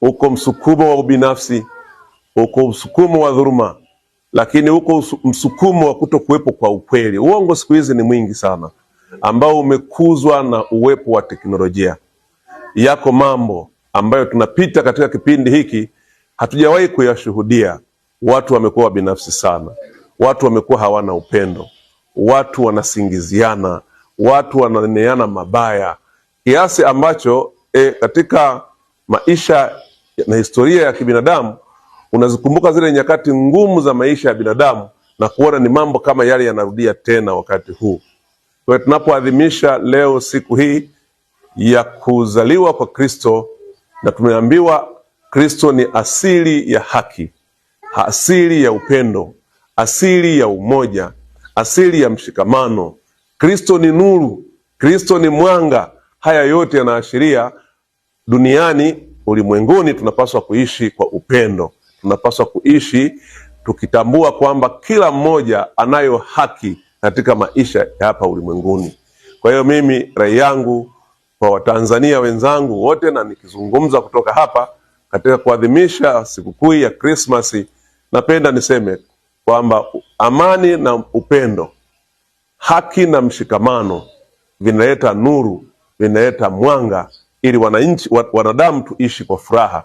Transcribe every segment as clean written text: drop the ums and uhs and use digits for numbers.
uko msukumo wa ubinafsi, uko msukumo wa dhuluma, lakini uko msukumo wa kutokuwepo kwa ukweli. Uongo siku hizi ni mwingi sana, ambao umekuzwa na uwepo wa teknolojia. Yako mambo ambayo tunapita katika kipindi hiki hatujawahi kuyashuhudia. Watu wamekuwa binafsi sana, watu wamekuwa hawana upendo, watu wanasingiziana, watu wananeneana mabaya, kiasi ambacho katika maisha na historia ya kibinadamu unazikumbuka zile nyakati ngumu za maisha ya binadamu na kuona ni mambo kama yale yanarudia tena wakati huu. Kwa hiyo tunapoadhimisha leo siku hii ya kuzaliwa kwa Kristo, na tumeambiwa Kristo ni asili ya haki, asili ya upendo, asili ya umoja, asili ya mshikamano. Kristo ni nuru, Kristo ni mwanga. Haya yote yanaashiria duniani, ulimwenguni, tunapaswa kuishi kwa upendo. Tunapaswa kuishi tukitambua kwamba kila mmoja anayo haki katika maisha ya hapa ulimwenguni. Kwa hiyo mimi rai yangu kwa Watanzania wenzangu wote, na nikizungumza kutoka hapa katika kuadhimisha sikukuu ya Krismasi, napenda niseme kwamba amani na upendo, haki na mshikamano vinaleta nuru, vinaleta mwanga, ili wanadamu tuishi kwa furaha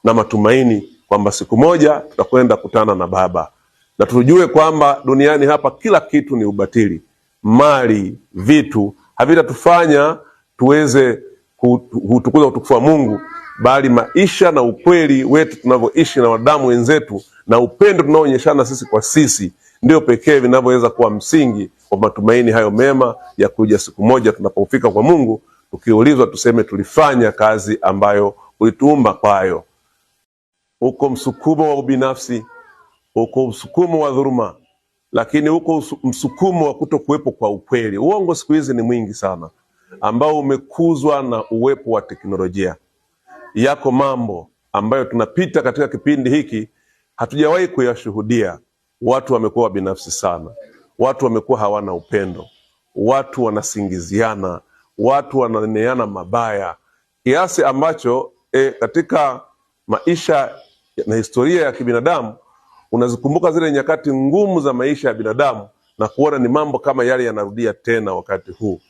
na matumaini kwamba siku moja tutakwenda kutana na Baba. Na tujue kwamba duniani hapa kila kitu ni ubatili. Mali, vitu havitatufanya tuweze kutukuza utukufu wa Mungu, bali maisha na ukweli wetu tunavyoishi na wanadamu wenzetu na upendo tunaoonyeshana sisi kwa sisi ndio pekee vinavyoweza kuwa msingi wa matumaini hayo mema ya kuja siku moja tunapofika kwa Mungu, tukiulizwa tuseme tulifanya kazi ambayo ulituumba kwayo. Uko msukumo wa ubinafsi, uko msukumo wa dhuluma, lakini uko msukumo wa kutokuwepo kwa ukweli. Uongo siku hizi ni mwingi sana, ambao umekuzwa na uwepo wa teknolojia. Yako mambo ambayo tunapita katika kipindi hiki hatujawahi kuyashuhudia. Watu wamekuwa binafsi sana, watu wamekuwa hawana upendo, watu wanasingiziana, watu wananeneana mabaya, kiasi ambacho katika maisha na historia ya kibinadamu unazikumbuka zile nyakati ngumu za maisha ya binadamu na kuona ni mambo kama yale yanarudia tena wakati huu.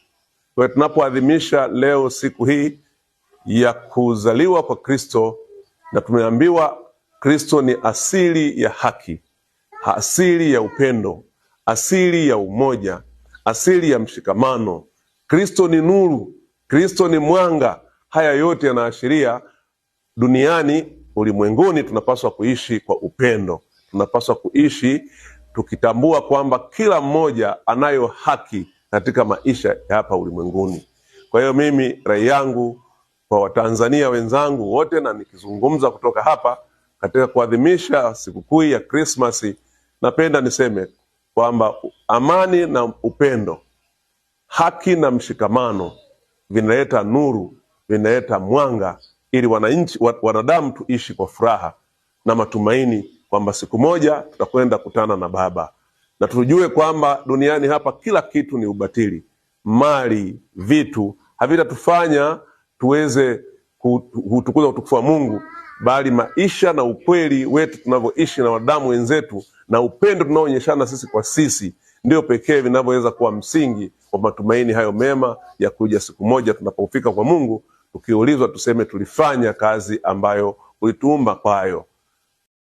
Kwa hiyo tunapoadhimisha leo siku hii ya kuzaliwa kwa Kristo, na tumeambiwa Kristo ni asili ya haki, asili ya upendo, asili ya umoja, asili ya mshikamano. Kristo ni nuru, Kristo ni mwanga. Haya yote yanaashiria duniani, ulimwenguni, tunapaswa kuishi kwa upendo. Tunapaswa kuishi tukitambua kwamba kila mmoja anayo haki katika maisha ya hapa ulimwenguni. Kwa hiyo mimi rai yangu kwa Watanzania wenzangu wote, na nikizungumza kutoka hapa katika kuadhimisha sikukuu ya Krismasi, napenda niseme kwamba amani na upendo, haki na mshikamano vinaleta nuru, vinaleta mwanga, ili wanadamu tuishi kwa furaha na matumaini kwamba siku moja tutakwenda kutana na Baba. Na tujue kwamba duniani hapa kila kitu ni ubatili. Mali, vitu havitatufanya tuweze kutukuza utukufu wa Mungu, bali maisha na ukweli wetu tunavyoishi na wanadamu wenzetu na upendo tunaoonyeshana sisi kwa sisi ndio pekee vinavyoweza kuwa msingi wa matumaini hayo mema ya kuja siku moja tunapofika kwa Mungu, tukiulizwa tuseme tulifanya kazi ambayo ulituumba kwayo.